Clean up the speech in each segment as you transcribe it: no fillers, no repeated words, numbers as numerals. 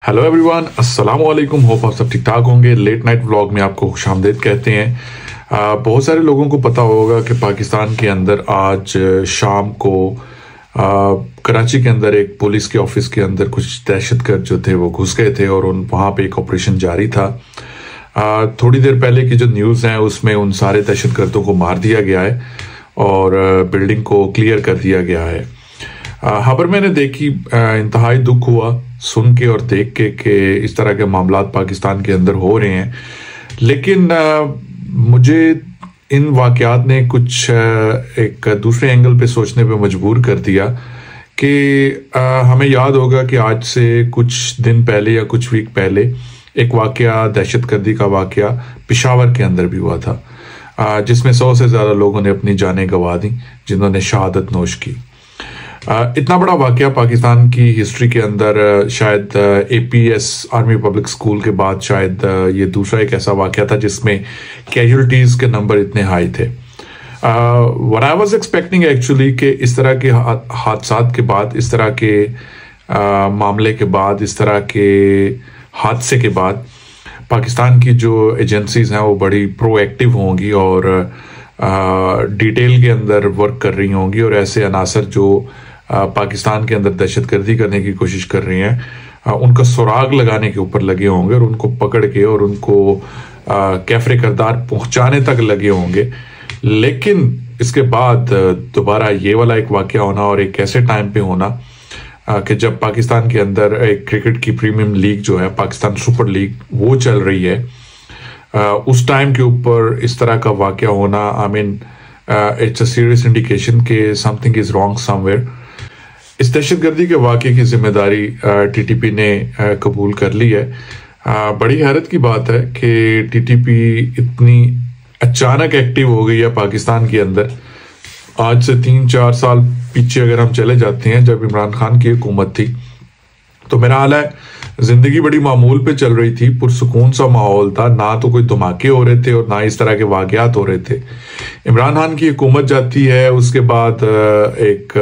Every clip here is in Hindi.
हेलो एवरीवन, अस्सलाम वालेकुम। होप आप सब ठीक ठाक होंगे। लेट नाइट व्लॉग में आपको खुशामदीद कहते हैं। बहुत सारे लोगों को पता होगा कि पाकिस्तान के अंदर आज शाम को कराची के अंदर एक पुलिस के ऑफिस के अंदर कुछ दहशतगर्द जो थे वो घुस गए थे और वहाँ पे एक ऑपरेशन जारी था। थोड़ी देर पहले की जो न्यूज़ है उसमें उन सारे दहशतगर्दों को मार दिया गया है और बिल्डिंग को क्लियर कर दिया गया है। खबर मैंने देखी, इंतहाई दुख हुआ सुन के और देख के कि इस तरह के मामला पाकिस्तान के अंदर हो रहे हैं। लेकिन मुझे इन वाक़यात ने कुछ एक दूसरे एंगल पे सोचने पे मजबूर कर दिया कि हमें याद होगा कि आज से कुछ दिन पहले या कुछ वीक पहले एक वाक़या, दहशतगर्दी का वाक़या पेशावर के अंदर भी हुआ था, जिसमें 100 से ज़्यादा लोगों ने अपनी जानें गंवा दी, जिन्होंने शहादत नोश की। इतना बड़ा वाक़या पाकिस्तान की हिस्ट्री के अंदर शायद APS आर्मी पब्लिक स्कूल के बाद शायद ये दूसरा एक ऐसा वाक़या था जिसमें कैजुअलिटीज़ के नंबर इतने हाई थे। What I was expecting actually कि इस तरह के हादसात के बाद, इस तरह के मामले के बाद, इस तरह के हादसे के बाद पाकिस्तान की जो एजेंसीज़ हैं वो बड़ी प्रोएक्टिव होंगी और डिटेल के अंदर वर्क कर रही होंगी और ऐसे अनासर जो पाकिस्तान के अंदर दहशतगर्दी करने की कोशिश कर रही हैं उनका सुराग लगाने के ऊपर लगे होंगे और उनको पकड़ के और उनको कैफरे करदार पहुंचाने तक लगे होंगे। लेकिन इसके बाद दोबारा ये वाला एक वाक़या होना और एक ऐसे टाइम पे होना कि जब पाकिस्तान के अंदर एक क्रिकेट की प्रीमियम लीग जो है, पाकिस्तान सुपर लीग, वो चल रही है, उस टाइम के ऊपर इस तरह का वाक़या होना, I mean it's a serious indication कि समथिंग इज़ रॉन्ग समवेयर। इस दहशतगर्दी के वाक़े की जिम्मेदारी TTP ने कबूल कर ली है। बड़ी हैरत की बात है कि TTP इतनी अचानक एक्टिव हो गई है पाकिस्तान के अंदर। आज से 3-4 साल पीछे अगर हम चले जाते हैं, जब इमरान खान की हुकूमत थी, तो मेरा हाल है जिंदगी बड़ी मामूल पे चल रही थी, पुरसुकून सा माहौल था, ना तो कोई धमाके हो रहे थे और ना इस तरह के वाक़यात हो रहे थे। इमरान खान की हुकूमत जाती है, उसके बाद एक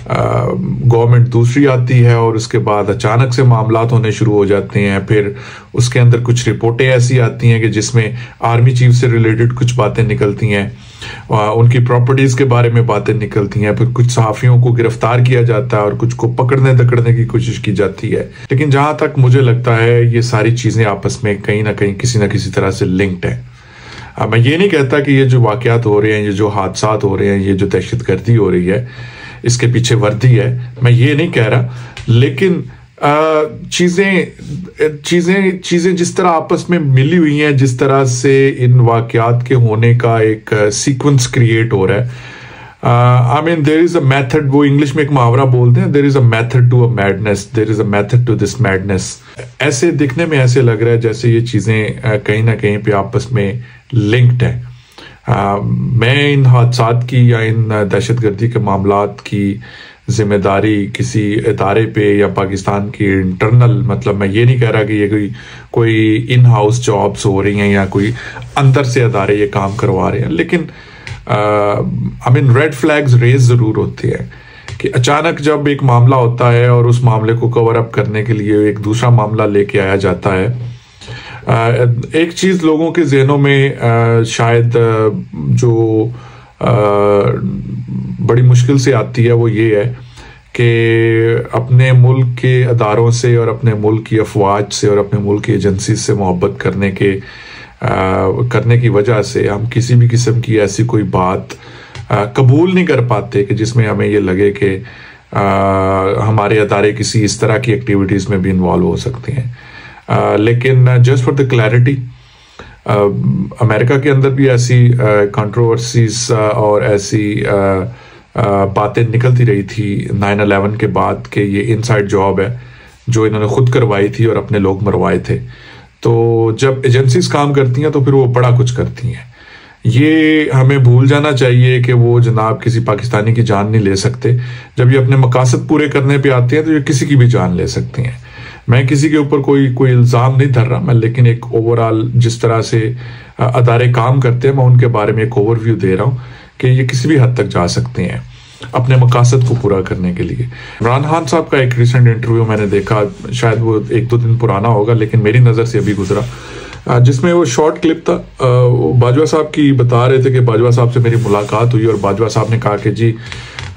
गवर्नमेंट दूसरी आती है और उसके बाद अचानक से मामलात होने शुरू हो जाते हैं। फिर उसके अंदर कुछ रिपोर्टें ऐसी आती हैं कि जिसमें आर्मी चीफ से रिलेटेड कुछ बातें निकलती हैं, उनकी प्रॉपर्टीज़ के बारे में बातें निकलती हैं। फिर कुछ सहाफ़ियों को गिरफ्तार किया जाता है और कुछ को पकड़ने दकड़ने की कोशिश की जाती है। लेकिन जहाँ तक मुझे लगता है ये सारी चीज़ें आपस में कहीं ना कहीं किसी न किसी तरह से लिंक्ड हैं। मैं ये नहीं कहता कि ये जो वाक़यात हो रहे हैं, ये जो हादसात हो रहे हैं, ये जो दहशतगर्दी हो रही है, इसके पीछे वर्दी है, मैं ये नहीं कह रहा। लेकिन चीज़ें जिस तरह आपस में मिली हुई हैं, जिस तरह से इन वाक़यात के होने का एक सीक्वेंस क्रिएट हो रहा है, I mean there is a method. वो इंग्लिश में एक मुहावरा बोलते हैं, there is a method to a madness, there is a method to this madness. ऐसे दिखने में ऐसे लग रहा है जैसे ये चीज़ें कहीं ना कहीं पे आपस में लिंक्ड हैं। मैं इन हादसात की या इन दहशतगर्दी के मामलात की जिम्मेदारी किसी इदारे पे या पाकिस्तान की इंटरनल, मतलब मैं ये नहीं कह रहा कि ये कोई इन हाउस जॉब्स हो रही हैं या कोई अंदर से इदारे ये काम करवा रहे हैं, लेकिन I mean red flags raise ज़रूर होते हैं कि अचानक जब एक मामला होता है और उस मामले को कवर अप करने के लिए एक दूसरा मामला लेके आया जाता है। एक चीज़ लोगों के जहनों में शायद जो बड़ी मुश्किल से आती है वो ये है कि अपने मुल्क के अदारों से और अपने मुल्क की अफवाज से और अपने मुल्क की एजेंसी से मोहब्बत करने की वजह से हम किसी भी किस्म की ऐसी कोई बात कबूल नहीं कर पाते कि जिसमें हमें ये लगे कि हमारे अदारे किसी इस तरह की एक्टिविटीज़ में भी इन्वॉल्व हो सकते हैं। लेकिन just for the clarity, America के अंदर भी ऐसी कंट्रोवर्सीज और ऐसी बातें निकलती रही थी 9/11 के बाद कि ये इनसाइड जॉब है जो इन्होंने खुद करवाई थी और अपने लोग मरवाए थे। तो जब एजेंसीज काम करती हैं तो फिर वो बड़ा कुछ करती हैं। ये हमें भूल जाना चाहिए कि वो जनाब किसी पाकिस्तानी की जान नहीं ले सकते। जब ये अपने मकासद पूरे करने पे आते हैं तो ये किसी की भी जान ले सकती हैं। मैं किसी के ऊपर कोई इल्ज़ाम नहीं धर रहा मैं, लेकिन एक ओवरऑल जिस तरह से अदारे काम करते हैं मैं उनके बारे में एक ओवरव्यू दे रहा हूँ कि ये किसी भी हद तक जा सकते हैं। अपने मकासद को पूरा करने के लिए। इमरान खान साहब का एक रिसेंट इंटरव्यू मैंने देखा, शायद वो 1-2 दिन पुराना होगा लेकिन मेरी नज़र से अभी गुजरा, जिसमें वो शॉर्ट क्लिप था। बाजवा साहब की बता रहे थे कि बाजवा साहब से मेरी मुलाकात हुई और बाजवा साहब ने कहा कि जी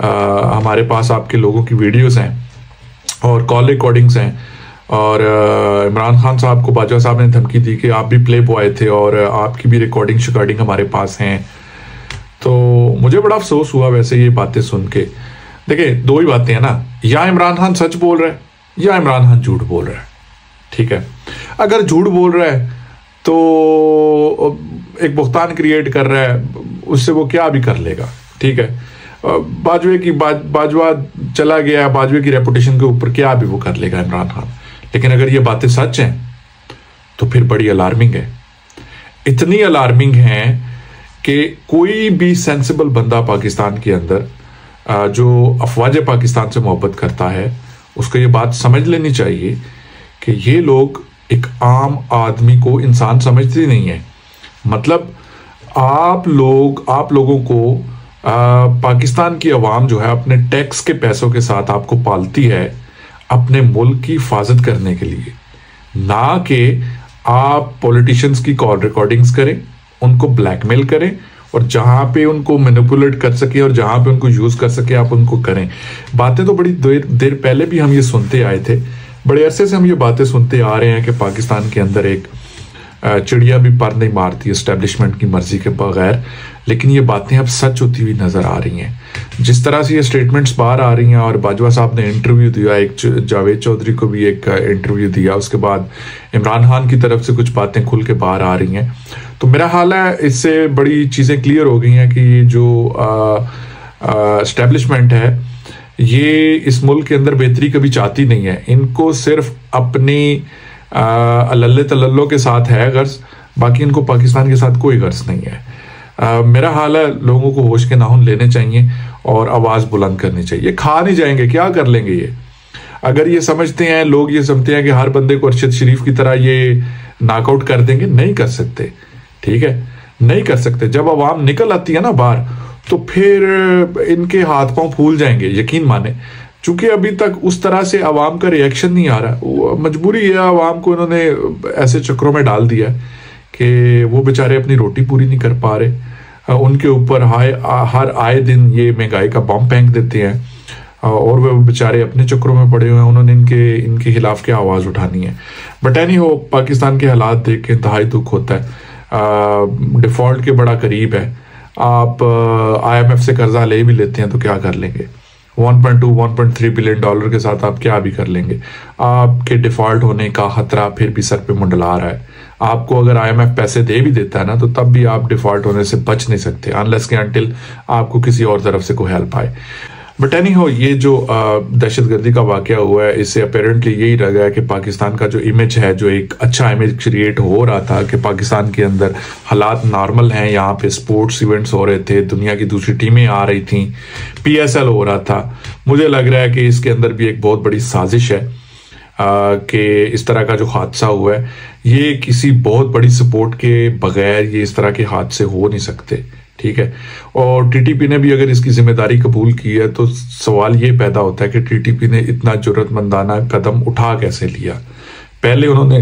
हमारे पास आपके लोगों की वीडियोस हैं और कॉल रिकॉर्डिंग्स हैं, और इमरान खान साहब को बाजवा साहब ने धमकी दी कि आप भी प्ले बॉय थे और आपकी भी रिकॉर्डिंग शिकॉर्डिंग हमारे पास हैं। तो मुझे बड़ा अफसोस हुआ वैसे ये बातें सुन के। देखिए 2 ही बातें हैं ना, या इमरान खान सच बोल रहा है या इमरान खान झूठ बोल रहा है। ठीक है, अगर झूठ बोल रहा है तो एक बुख्तान क्रिएट कर रहा है, उससे वो क्या भी कर लेगा। ठीक है, बाजवा चला गया, बाजवे की रेपुटेशन के ऊपर क्या भी वो कर लेगा इमरान खान। लेकिन अगर ये बातें सच हैं तो फिर बड़ी अलार्मिंग है, इतनी अलार्मिंग है कि कोई भी सेंसिबल बंदा पाकिस्तान के अंदर जो अफवाज पाकिस्तान से मोहब्बत करता है उसको ये बात समझ लेनी चाहिए कि ये लोग एक आम आदमी को इंसान समझते नहीं है। मतलब आप लोगों को पाकिस्तान की अवाम जो है अपने टैक्स के पैसों के साथ आपको पालती है अपने मुल्क की हिफाजत करने के लिए, ना कि आप पॉलिटिशियंस की कॉल रिकॉर्डिंग्स करें, उनको ब्लैकमेल करें और जहां पे उनको मैनिपुलेट कर सके और जहां पे उनको यूज कर सके आप उनको करें। बातें तो बड़ी देर पहले भी हम ये सुनते आए थे, बड़े अरसे से हम ये बातें सुनते आ रहे हैं कि पाकिस्तान के अंदर एक चिड़िया भी पर नहीं मारती एस्टेब्लिशमेंट की मर्जी के बगैर, लेकिन ये बातें अब सच होती हुई नजर आ रही हैं। जिस तरह से ये स्टेटमेंट्स बाहर आ रही हैं और बाजवा साहब ने इंटरव्यू दिया, एक जावेद चौधरी को भी एक इंटरव्यू दिया, उसके बाद इमरान खान की तरफ से कुछ बातें खुल के बाहर आ रही हैं, तो मेरा हाल है इससे बड़ी चीज़ें क्लियर हो गई हैं कि ये जो एस्टेब्लिशमेंट है ये इस मुल्क के अंदर बेहतरी कभी चाहती नहीं है। इनको सिर्फ अपनी अल्ले तल्लो के साथ है गर्ज, बाकी इनको पाकिस्तान के साथ कोई गर्ज नहीं है। मेरा हाल है लोगों को होश के नाखून लेने चाहिए और आवाज़ बुलंद करनी चाहिए। खा नहीं जाएंगे, क्या कर लेंगे ये? अगर ये समझते हैं लोग, ये समझते हैं कि हर बंदे को अरशद शरीफ की तरह ये नॉकआउट कर देंगे, नहीं कर सकते। ठीक है, नहीं कर सकते। जब आवाम निकल आती है ना बाहर तो फिर इनके हाथ पांव फूल जाएंगे, यकीन माने। चूंकि अभी तक उस तरह से आवाम का रिएक्शन नहीं आ रहा, मजबूरी है आवाम को इन्होंने ऐसे चक्रों में डाल दिया कि वो बेचारे अपनी रोटी पूरी नहीं कर पा रहे। उनके ऊपर हर आए दिन ये महंगाई का बम फेंक देते हैं और वे बेचारे अपने चक्रों में पड़े हुए हैं। उन्होंने इनके खिलाफ क्या आवाज़ उठानी है। बट एनी हो, पाकिस्तान के हालात देख के इंतहाई दुख होता है। डिफॉल्ट के बड़ा करीब है। आप IMF से कर्जा ले भी लेते हैं तो क्या कर लेंगे? 1.2-1.3 बिलियन डॉलर के साथ आप क्या भी कर लेंगे? आपके डिफॉल्ट होने का खतरा फिर भी सर पे मुंडला रहा है। आपको अगर IMF पैसे दे भी देता है ना तो तब भी आप डिफॉल्ट होने से बच नहीं सकते अनलेस के अनटिल आपको किसी और तरफ से कोई हेल्प आए। बट एनी हो, ये जो दहशतगर्दी का वाकया हुआ है इससे अपेरेंटली यही रह गया कि पाकिस्तान का जो इमेज है, जो एक अच्छा इमेज क्रिएट हो रहा था कि पाकिस्तान के अंदर हालात नॉर्मल हैं, यहाँ पे स्पोर्ट्स इवेंट्स हो रहे थे, दुनिया की दूसरी टीमें आ रही थी, PSL हो रहा था। मुझे लग रहा है कि इसके अंदर भी एक बहुत बड़ी साजिश है कि इस तरह का जो हादसा हुआ है ये किसी बहुत बड़ी सपोर्ट के बगैर ये इस तरह के हादसे हो नहीं सकते। ठीक है, और TTP ने भी अगर इसकी जिम्मेदारी कबूल की है तो सवाल ये पैदा होता है कि TTP ने इतना जुर्रतमंदाना कदम उठा कैसे लिया। पहले उन्होंने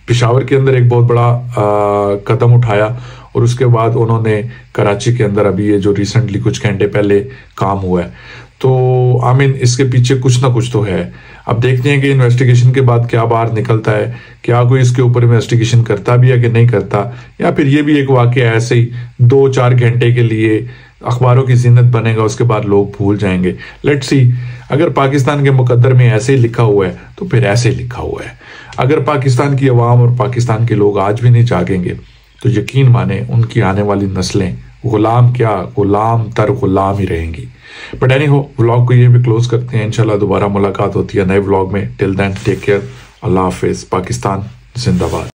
पेशावर के अंदर एक बहुत बड़ा कदम उठाया और उसके बाद उन्होंने कराची के अंदर अभी ये जो रिसेंटली कुछ घंटे पहले काम हुआ है, तो आई मीन इसके पीछे कुछ ना कुछ तो है। अब देखते हैं कि इन्वेस्टिगेशन के बाद क्या बाहर निकलता है, क्या कोई इसके ऊपर इन्वेस्टिगेशन करता भी है कि नहीं करता, या फिर ये भी एक वाकया ऐसे ही 2-4 घंटे के लिए अखबारों की जीनत बनेगा, उसके बाद लोग भूल जाएंगे। लेट्स सी, अगर पाकिस्तान के मुकद्दर में ऐसे ही लिखा हुआ है तो फिर ऐसे ही लिखा हुआ है। अगर पाकिस्तान की अवाम और पाकिस्तान के लोग आज भी नहीं जागेंगे तो यकीन माने उनकी आने वाली नस्लें गुलाम क्या, गुलाम तर गुलाम ही रहेंगी। बट एनी हो, व्लॉग को ये भी क्लोज करते हैं। इंशाल्लाह दोबारा मुलाकात होती है नए व्लॉग में। टिल देन टेक केयर, अल्लाह हाफिज, पाकिस्तान जिंदाबाद।